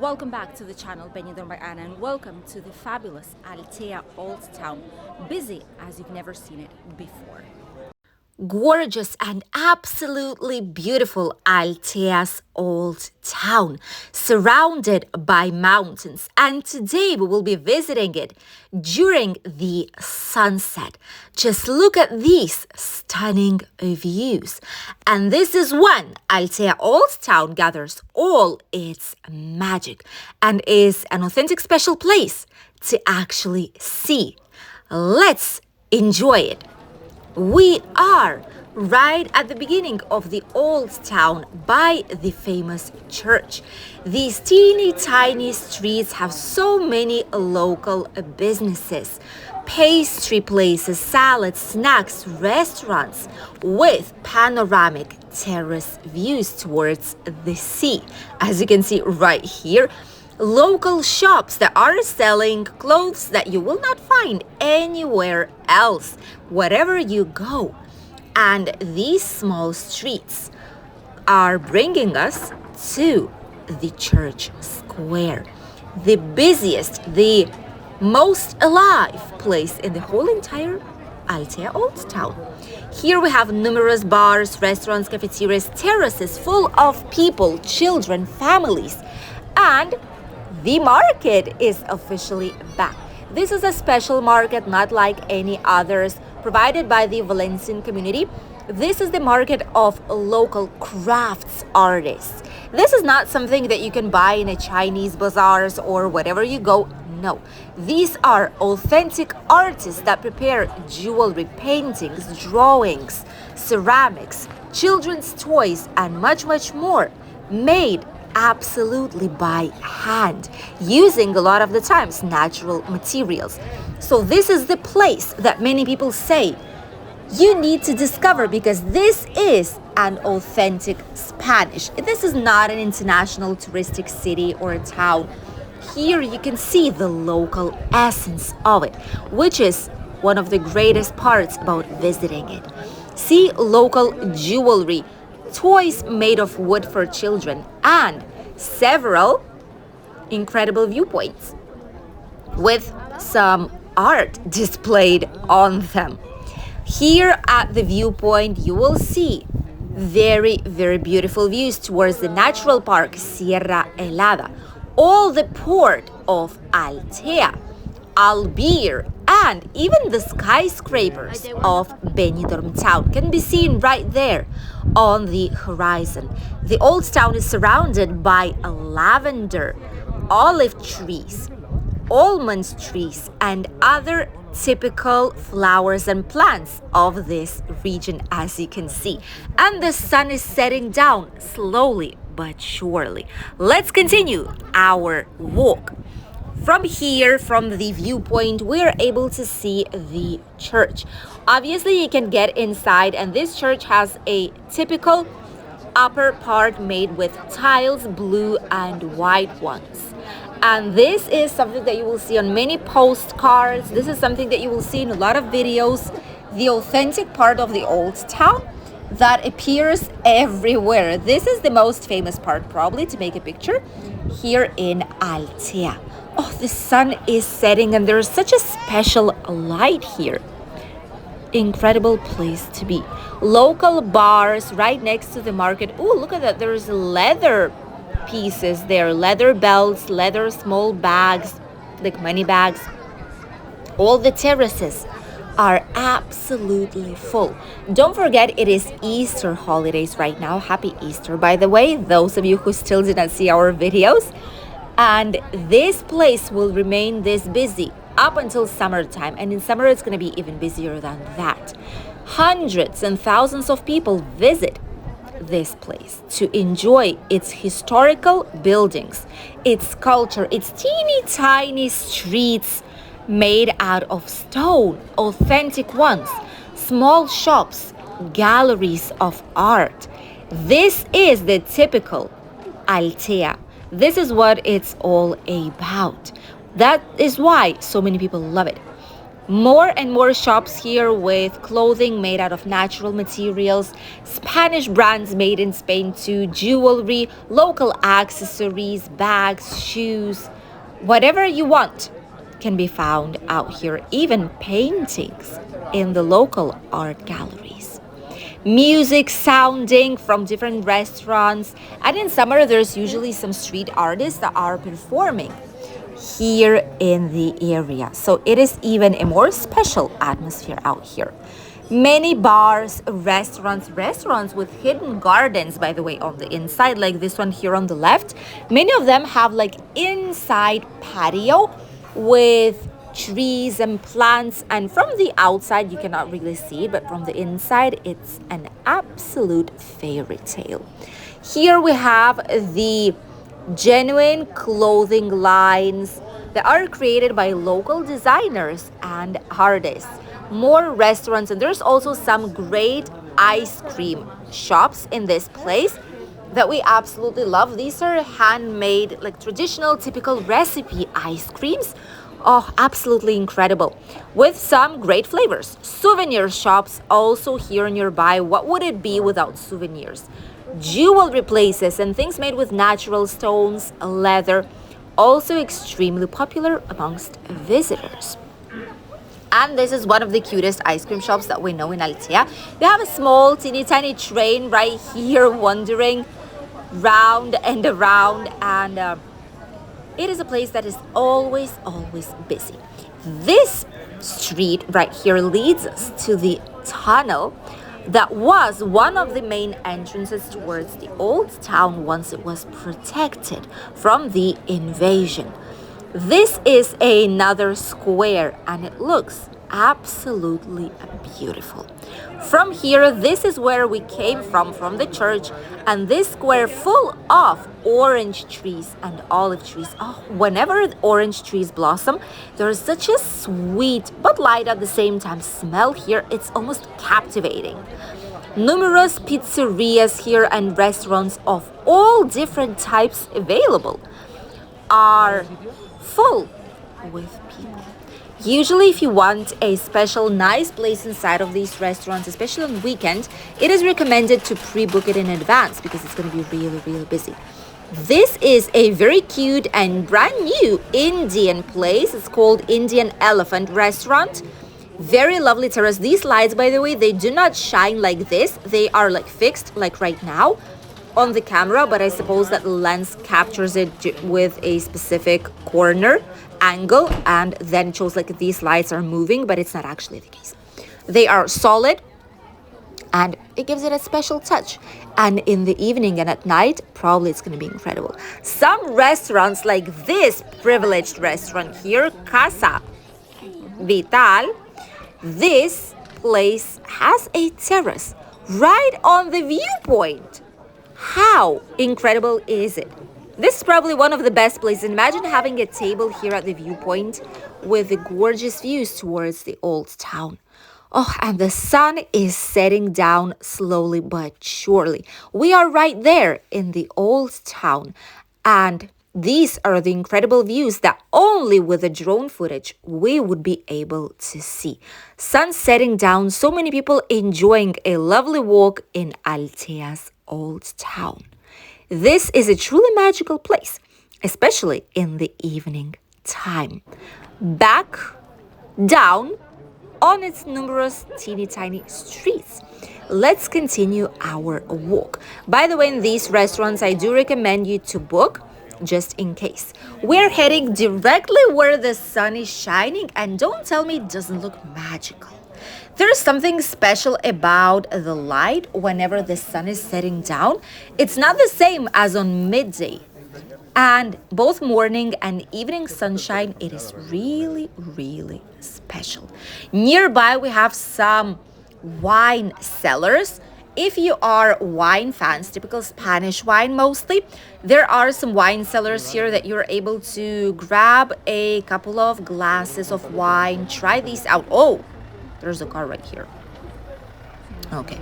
Welcome back to the channel Benidorm by Anna, and welcome to the fabulous Altea Old Town, busy as you've never seen it before. Gorgeous and absolutely beautiful Altea's Old Town, surrounded by mountains, and today we will be visiting it during the sunset. Just look at these stunning views, and this is when Altea Old Town gathers all its magic and is an authentic special place to actually see. Let's enjoy it. We are right at the beginning of the Old Town by the famous church. These teeny tiny streets have so many local businesses, pastry places, salads, snacks, restaurants with panoramic terrace views towards the sea. As you can see right here, local shops that are selling clothes that you will not find anywhere else, wherever you go. And these small streets are bringing us to the church square, the busiest, the most alive place in the whole entire Altea Old Town. Here we have numerous bars, restaurants, cafeterias, terraces full of people, children, families, and the market is officially back. This is a special market, not like any others, provided by the Valencian community. This is the market of local crafts artists. This is not something that you can buy in a Chinese bazaars or wherever you go. No, these are authentic artists that prepare jewelry, paintings, drawings, ceramics, children's toys, and much, much more, made absolutely by hand, using a lot of the times natural materials. So this is the place that many people say you need to discover, because this is an authentic Spanish. This is not an international touristic city or a town. Here you can see the local essence of it, which is one of the greatest parts about visiting it. See local jewelry, toys made of wood for children, and several incredible viewpoints with some art displayed on them. Here at the viewpoint, you will see very, very beautiful views towards the natural park Sierra Helada, all the port of Altea, Albir, and even the skyscrapers of Benidorm town can be seen right there on the horizon. The old town is surrounded by lavender, olive trees, almond trees, and other typical flowers and plants of this region, as you can see. And the sun is setting down slowly but surely. Let's continue our walk. From here, from the viewpoint, we're able to see the church. Obviously, you can get inside, and this church has a typical upper part made with tiles, blue and white ones. And this is something that you will see on many postcards. This is something that you will see in a lot of videos. The authentic part of the old town that appears everywhere. This is the most famous part, probably, to make a picture here in Altea. Oh, the sun is setting and there's such a special light here. Incredible place to be. Local bars right next to the market. Oh, look at that. There's leather pieces there. Leather belts, leather small bags, like money bags. All the terraces are absolutely full. Don't forget, it is Easter holidays right now. Happy Easter, by the way, those of you who still did not see our videos. And this place will remain this busy up until summertime. And in summer, it's going to be even busier than that. Hundreds and thousands of people visit this place to enjoy its historical buildings, its culture, its teeny tiny streets made out of stone, authentic ones, small shops, galleries of art. This is the typical Altea. This is what it's all about. That is why so many people love it. More and more shops here with clothing made out of natural materials, Spanish brands made in Spain too, jewelry, local accessories, bags, shoes, whatever you want can be found out here, even paintings in the local art galleries. Music sounding from different restaurants, and in summer there's usually some street artists that are performing here in the area. So it is even a more special atmosphere out here. Many bars, restaurants with hidden gardens, by the way, on the inside, like this one here on the left. Many of them have like inside patio with trees and plants, and from the outside you cannot really see it, but from the inside it's an absolute fairy tale. Here we have the genuine clothing lines that are created by local designers and artists. More restaurants, and there's also some great ice cream shops in this place that we absolutely love. These are handmade, like traditional, typical recipe ice creams. Oh, absolutely incredible. With some great flavors. Souvenir shops also here nearby. What would it be without souvenirs? Jewelry places and things made with natural stones, leather, also extremely popular amongst visitors. And this is one of the cutest ice cream shops that we know in Altea. They have a small, teeny tiny train right here wandering round and around, and it is a place that is always busy. This street right here leads us to the tunnel that was one of the main entrances towards the old town once it was protected from the invasion. This is another square, and it looks absolutely beautiful. From here, this is where we came from the church, and this square full of orange trees and olive trees. Oh, whenever orange trees blossom, there's such a sweet but light at the same time smell here. It's almost captivating. Numerous pizzerias here and restaurants of all different types available are full with people. Usually, if you want a special nice place inside of these restaurants, especially on weekend, it is recommended to pre-book it in advance because it's going to be really busy. This is a very cute and brand new Indian place. It's called Indian Elephant Restaurant. Very lovely terrace. These lights, by the way, they do not shine like this. They are like fixed, like right now on the camera, but I suppose that the lens captures it with a specific corner angle, and then it shows like these lights are moving, but it's not actually the case. They are solid, and it gives it a special touch. And in the evening and at night, probably it's going to be incredible. Some restaurants, like this privileged restaurant here, Casa Vital, this place has a terrace right on the viewpoint. How incredible is it? This is probably one of the best places. Imagine having a table here at the viewpoint with the gorgeous views towards the old town. Oh, and the sun is setting down slowly but surely. We are right there in the old town, and these are the incredible views that only with the drone footage we would be able to see. Sun setting down, so many people enjoying a lovely walk in Altea's Old Town. This is a truly magical place, especially in the evening time. Back down on its numerous teeny tiny streets. Let's continue our walk. By the way, in these restaurants, I do recommend you to book just in case. We're heading directly where the sun is shining, and don't tell me it doesn't look magical. There's something special about the light whenever the sun is setting down. It's not the same as on midday. And both morning and evening sunshine, it is really special. Nearby, we have some wine cellars. If you are wine fans, typical Spanish wine mostly, there are some wine cellars here that you're able to grab a couple of glasses of wine. Try these out. Oh, there's a car right here. Okay.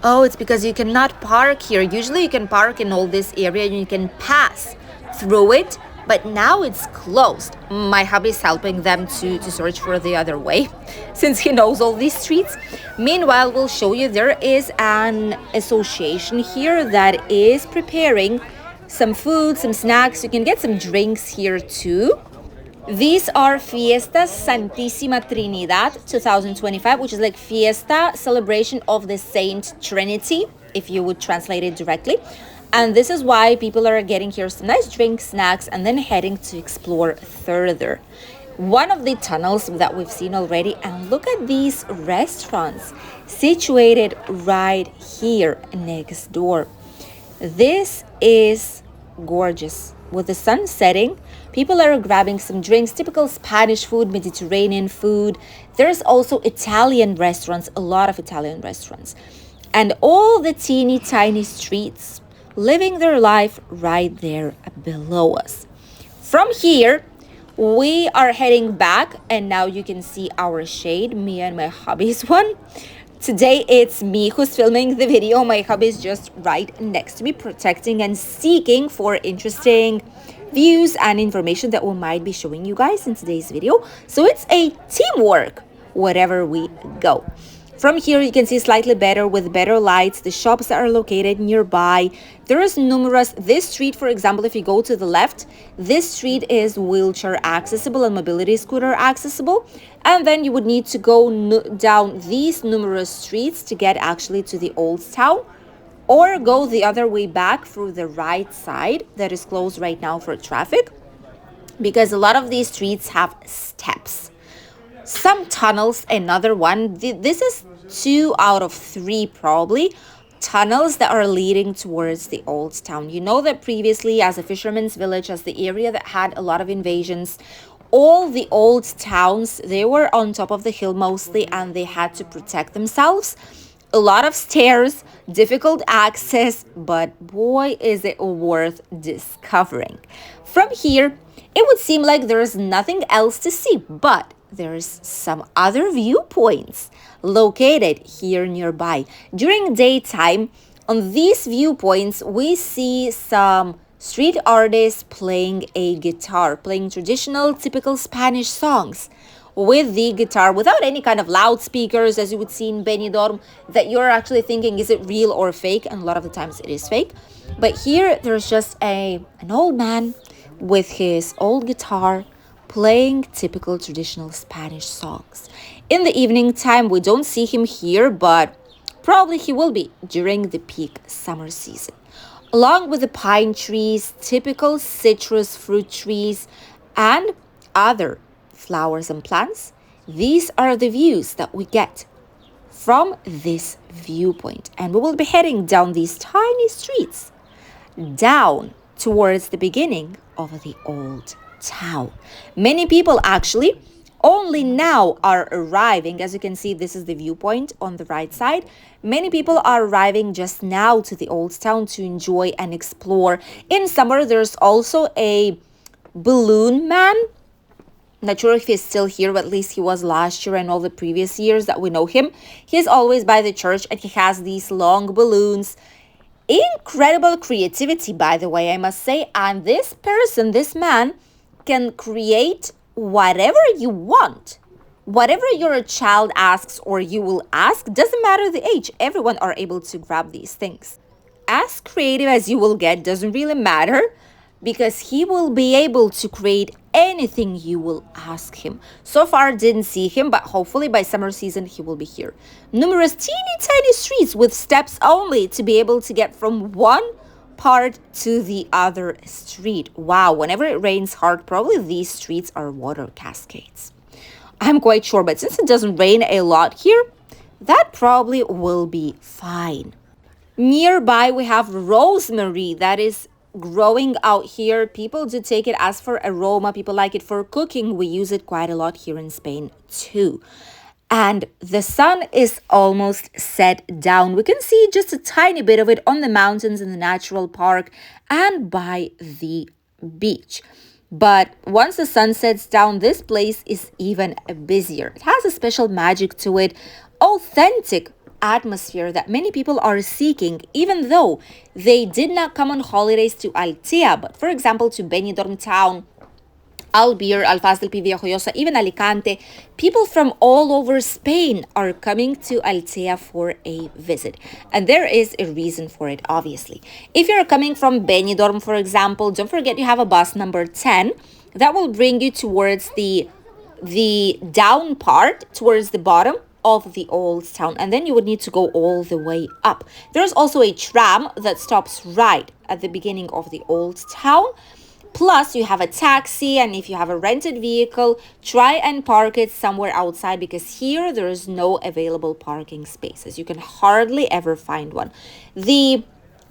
Oh, it's because you cannot park here. Usually you can park in all this area and you can pass through it, but now it's closed. My hubby's helping them to search for the other way since he knows all these streets. Meanwhile, we'll show you there is an association here that is preparing some food, some snacks. You can get some drinks here too. These are Fiesta Santísima Trinidad 2025, which is like Fiesta, celebration of the Saint Trinity, if you would translate it directly. And this is why people are getting here some nice drinks, snacks, and then heading to explore further. One of the tunnels that we've seen already, and look at these restaurants situated right here next door. This is gorgeous. With the sun setting, people are grabbing some drinks, typical Spanish food, Mediterranean food. There's also Italian restaurants, a lot of Italian restaurants. And all the teeny tiny streets living their life right there below us. From here, we are heading back, and now you can see our shade, me and my hubby's one. Today it's me who's filming the video. My hubby is just right next to me, protecting and seeking for interesting views and information that we might be showing you guys in today's video. So it's a teamwork wherever we go. From here, you can see slightly better with better lights, the shops that are located nearby. There is numerous, this street, for example, if you go to the left, this street is wheelchair accessible and mobility scooter accessible. And then you would need to go down these numerous streets to get actually to the Old Town, or go the other way back through the right side that is closed right now for traffic, because a lot of these streets have steps. Some tunnels, another one. This is 2 out of 3 probably tunnels that are leading towards the Old Town. You know that previously, as a fisherman's village, as the area that had a lot of invasions, all the old towns, they were on top of the hill mostly, and they had to protect themselves. A lot of stairs, difficult access, but boy, is it worth discovering. From here, it would seem like there's nothing else to see, but there's some other viewpoints located here nearby. During daytime, on these viewpoints, we see some street artists playing a guitar, playing traditional, typical Spanish songs with the guitar without any kind of loudspeakers, as you would see in Benidorm, that you're actually thinking, is it real or fake? And a lot of the times it is fake. But here, there's just an old man with his old guitar playing typical traditional Spanish songs. In the evening time, we don't see him here, but probably he will be during the peak summer season. Along with the pine trees, typical citrus fruit trees, and other flowers and plants, these are the views that we get from this viewpoint. And we will be heading down these tiny streets, down towards the beginning of the Old Town. Many people actually only now are arriving. As you can see, this is the viewpoint on the right side. Many people are arriving just now to the Old Town to enjoy and explore. In summer, there's also a balloon man. Not sure if he's still here, but at least he was last year and all the previous years that we know him. He's always by the church, and he has these long balloons. Incredible creativity, by the way, I must say. And this person, this man, can create whatever you want. Whatever your child asks or you will ask, doesn't matter the age. Everyone are able to grab these things. As creative as you will get doesn't really matter, because he will be able to create anything you will ask him. So far, didn't see him, but hopefully by summer season, he will be here. Numerous teeny tiny streets with steps only to be able to get from one part to the other street. Wow, whenever it rains hard, probably these streets are water cascades. I'm quite sure, but since it doesn't rain a lot here, that probably will be fine. Nearby, we have rosemary that is growing out here. People do take it as for aroma. People like it for cooking. We use it quite a lot here in Spain too. And the sun is almost set down. We can see just a tiny bit of it on the mountains in the natural park and by the beach. But once the sun sets down, this place is even busier. It has a special magic to it, authentic atmosphere that many people are seeking, even though they did not come on holidays to Altea, but for example to Benidorm town, Albir, Alfaz del Pi Viejo, even Alicante. People from all over Spain are coming to Altea for a visit. And there is a reason for it, obviously. If you're coming from Benidorm, for example, don't forget you have a bus number 10 that will bring you towards the down part, towards the bottom of the old town, and then you would need to go all the way up. There's also a tram that stops right at the beginning of the old town. Plus, you have a taxi, and if you have a rented vehicle, try and park it somewhere outside, because here there is no available parking spaces. You can hardly ever find one. The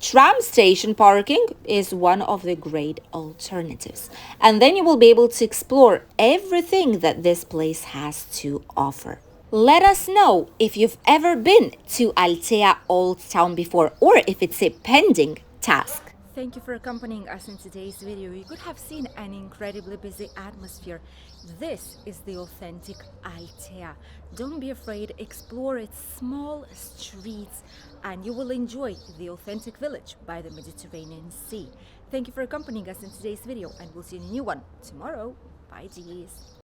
tram station parking is one of the great alternatives. And then you will be able to explore everything that this place has to offer. Let us know if you've ever been to Altea Old Town before, or if it's a pending task. Thank you for accompanying us in today's video. You could have seen an incredibly busy atmosphere. This is the authentic Altea. Don't be afraid, explore its small streets, and you will enjoy the authentic village by the Mediterranean Sea. Thank you for accompanying us in today's video, and we'll see you in a new one tomorrow. Bye, G's.